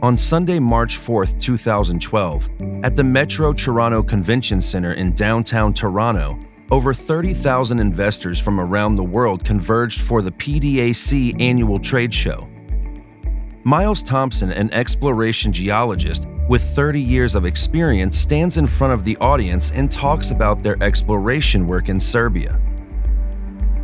On Sunday, March 4, 2012, at the Metro Toronto Convention Center in downtown Toronto, over 30,000 investors from around the world converged for the PDAC annual trade show. Miles Thompson, an exploration geologist with 30 years of experience, stands in front of the audience and talks about their exploration work in Serbia.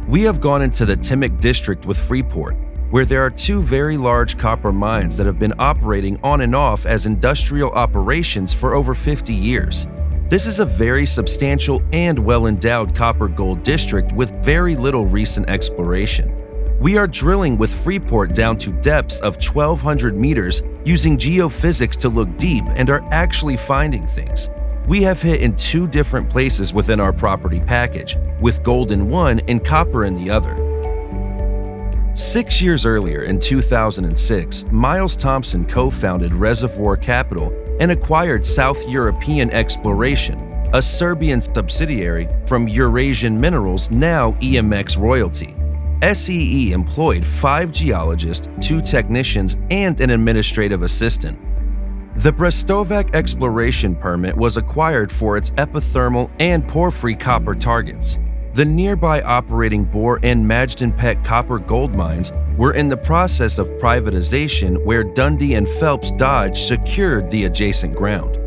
We have gone into the Timok district with Freeport, where there are two very large copper mines that have been operating on and off as industrial operations for over 50 years. This is a very substantial and well-endowed copper-gold district with very little recent exploration. We are drilling with Freeport down to depths of 1,200 meters using geophysics to look deep and are actually finding things. We have hit in two different places within our property package, with gold in one and copper in the other. 6 years earlier, in 2006, Miles Thompson co-founded Reservoir Capital and acquired South European Exploration, a Serbian subsidiary from Eurasian Minerals, now EMX Royalty. SEE employed 5 geologists, 2 technicians, and an administrative assistant. The Brestovac exploration permit was acquired for its epithermal and porphyry copper targets. The nearby operating Bor and Majdanpek copper gold mines were in the process of privatization, where Dundee and Phelps Dodge secured the adjacent ground.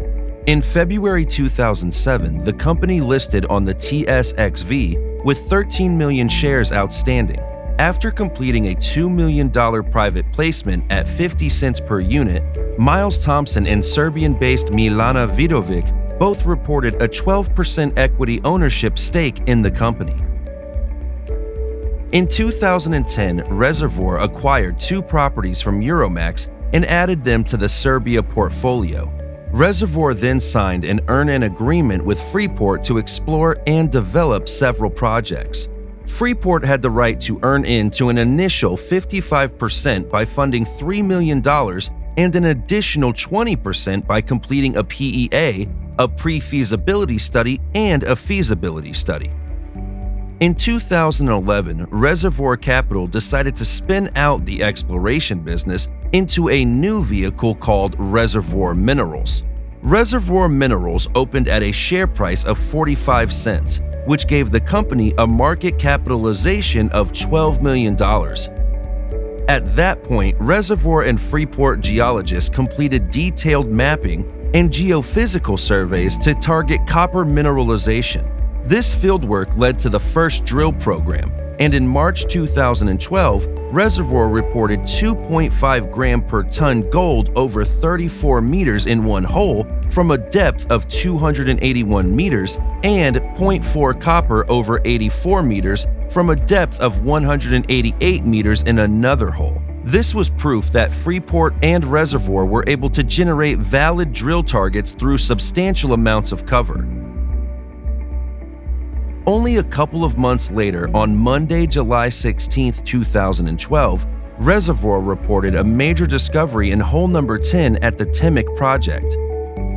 In February 2007, the company listed on the TSXV with 13 million shares outstanding. After completing a $2 million private placement at 50 cents per unit, Miles Thompson and Serbian-based Milana Vidovic both reported a 12% equity ownership stake in the company. In 2010, Reservoir acquired 2 properties from Euromax and added them to the Serbia portfolio. Reservoir then signed an earn-in agreement with Freeport to explore and develop several projects. Freeport had the right to earn into an initial 55% by funding $3 million and an additional 20% by completing a PEA, a pre-feasibility study, and a feasibility study. In 2011, Reservoir Capital decided to spin out the exploration business into a new vehicle called Reservoir Minerals. Reservoir Minerals opened at a share price of 45 cents, which gave the company a market capitalization of $12 million. At that point, Reservoir and Freeport geologists completed detailed mapping and geophysical surveys to target copper mineralization. This fieldwork led to the first drill program, and in March 2012, Reservoir reported 2.5 gram per ton gold over 34 meters in one hole from a depth of 281 meters and 0.4 copper over 84 meters from a depth of 188 meters in another hole. This was proof that Freeport and Reservoir were able to generate valid drill targets through substantial amounts of cover. Only a couple of months later, on Monday, July 16, 2012, Reservoir reported a major discovery in hole number 10 at the Timok project.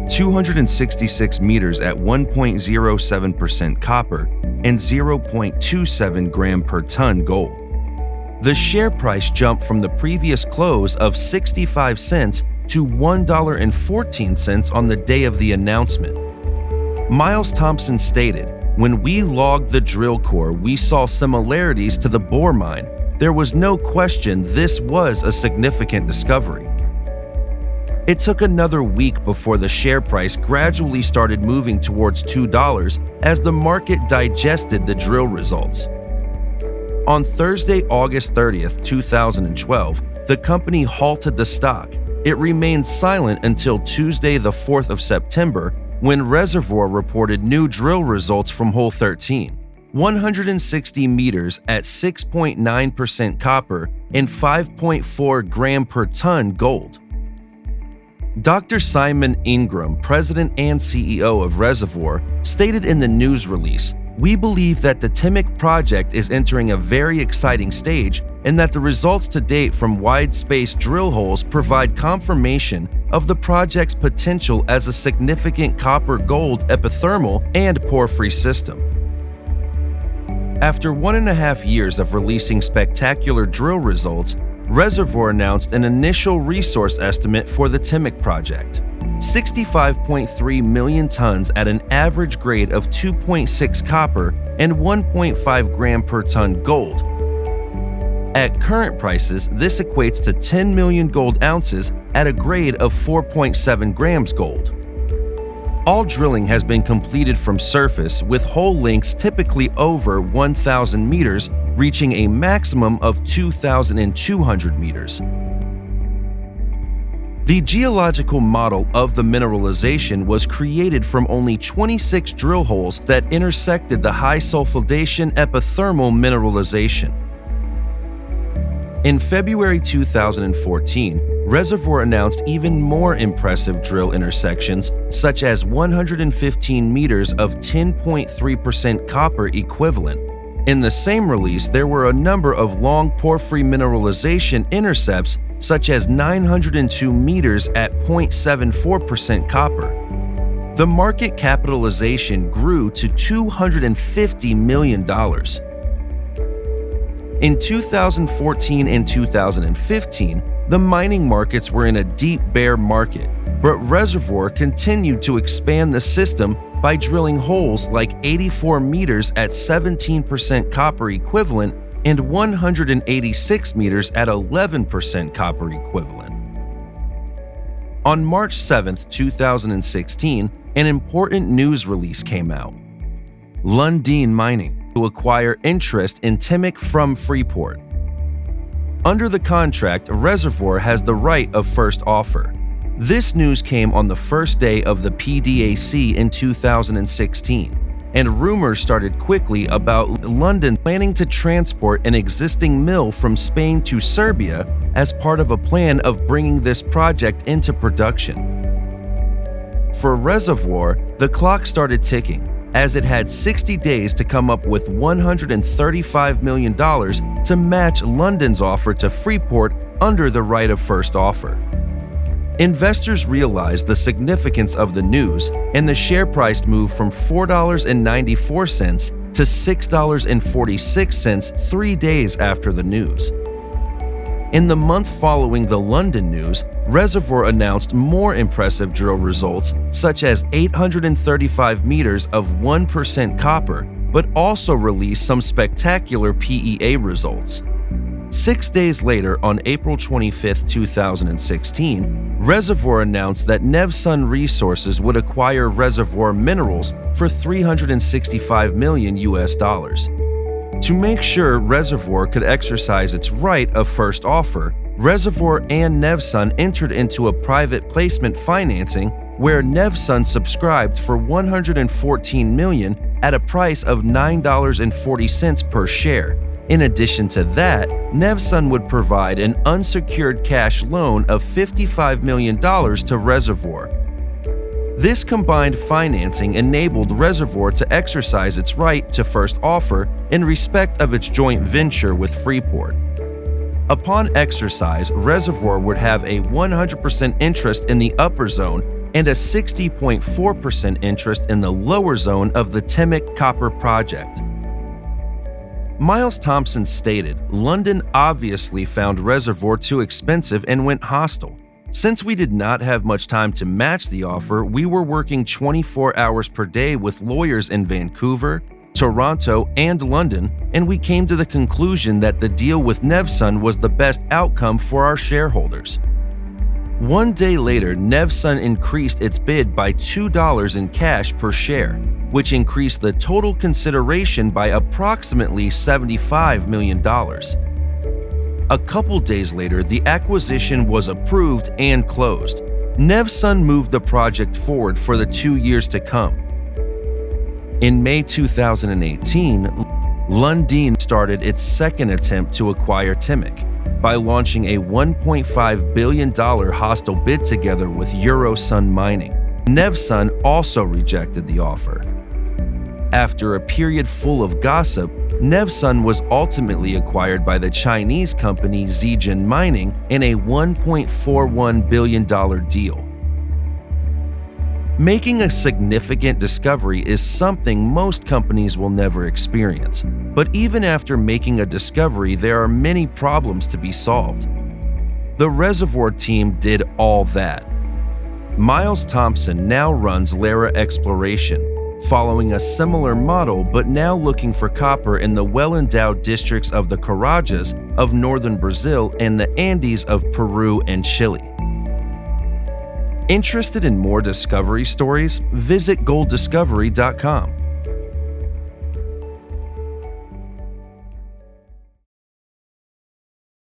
266 meters at 1.07% copper and 0.27 gram per ton gold. The share price jumped from the previous close of 65 cents to $1.14 on the day of the announcement. Miles Thompson stated, "When we logged the drill core, we saw similarities to the Bor mine. There was no question this was a significant discovery." It took another week before the share price gradually started moving towards $2 as the market digested the drill results. On Thursday, August 30th, 2012, the company halted the stock. It remained silent until Tuesday, the 4th of September, when Reservoir reported new drill results from hole 13. 160 meters at 6.9% copper and 5.4 gram per ton gold. Dr. Simon Ingram, president and CEO of Reservoir, stated in the news release, "We believe that the Timok project is entering a very exciting stage and that the results to date from wide-spaced drill holes provide confirmation of the project's potential as a significant copper-gold epithermal and porphyry system." After 1.5 years of releasing spectacular drill results, Reservoir announced an initial resource estimate for the Timok project: 65.3 million tons at an average grade of 2.6 copper and 1.5 gram per ton gold. At current prices, this equates to 10 million gold ounces at a grade of 4.7 grams gold. All drilling has been completed from surface, with hole lengths typically over 1,000 meters, reaching a maximum of 2,200 meters. The geological model of the mineralization was created from only 26 drill holes that intersected the high sulfidation epithermal mineralization. In February 2014, Reservoir announced even more impressive drill intersections, such as 115 meters of 10.3% copper equivalent. In the same release, there were a number of long porphyry mineralization intercepts, such as 902 meters at 0.74% copper. The market capitalization grew to $250 million. In 2014 and 2015, the mining markets were in a deep bear market, but Reservoir continued to expand the system by drilling holes like 84 meters at 17% copper equivalent and 186 meters at 11% copper equivalent. On March 7, 2016, an important news release came out. Lundin Mining to acquire interest in Timok from Freeport. Under the contract, Reservoir has the right of first offer. This news came on the first day of the PDAC in 2016, and rumors started quickly about Lundin planning to transport an existing mill from Spain to Serbia as part of a plan of bringing this project into production. For Reservoir, the clock started ticking, as it had 60 days to come up with $135 million to match Lundin's offer to Freeport under the right of first offer. Investors realized the significance of the news, and the share price moved from $4.94 to $6.46 3 days after the news. In the month following the Lundin news, Reservoir announced more impressive drill results, such as 835 meters of 1% copper, but also released some spectacular PEA results. 6 days later, on April 25, 2016, Reservoir announced that Nevsun Resources would acquire Reservoir Minerals for $365 million. To make sure Reservoir could exercise its right of first offer, Reservoir and Nevsun entered into a private placement financing where Nevsun subscribed for $114 million at a price of $9.40 per share. In addition to that, Nevsun would provide an unsecured cash loan of $55 million to Reservoir. This combined financing enabled Reservoir to exercise its right to first offer in respect of its joint venture with Freeport. Upon exercise, Reservoir would have a 100% interest in the upper zone and a 60.4% interest in the lower zone of the Timok copper project. Miles Thompson stated, "Lundin obviously found Reservoir too expensive and went hostile. Since we did not have much time to match the offer, we were working 24 hours per day with lawyers in Vancouver, Toronto, and London, and we came to the conclusion that the deal with Nevsun was the best outcome for our shareholders." 1 day later, Nevsun increased its bid by $2 in cash per share, which increased the total consideration by approximately $75 million. A couple days later, the acquisition was approved and closed. Nevsun moved the project forward for the 2 years to come. In May 2018, Lundin started its second attempt to acquire Timok by launching a $1.5 billion hostile bid together with Eurosun Mining. Nevsun also rejected the offer. After a period full of gossip, Nevsun was ultimately acquired by the Chinese company Zijin Mining in a $1.41 billion deal. Making a significant discovery is something most companies will never experience. But even after making a discovery, there are many problems to be solved. The Reservoir team did all that. Miles Thompson now runs Lara Exploration, following a similar model but now looking for copper in the well-endowed districts of the Carajas of northern Brazil and the Andes of Peru and Chile. Interested in more discovery stories? Visit golddiscovery.com.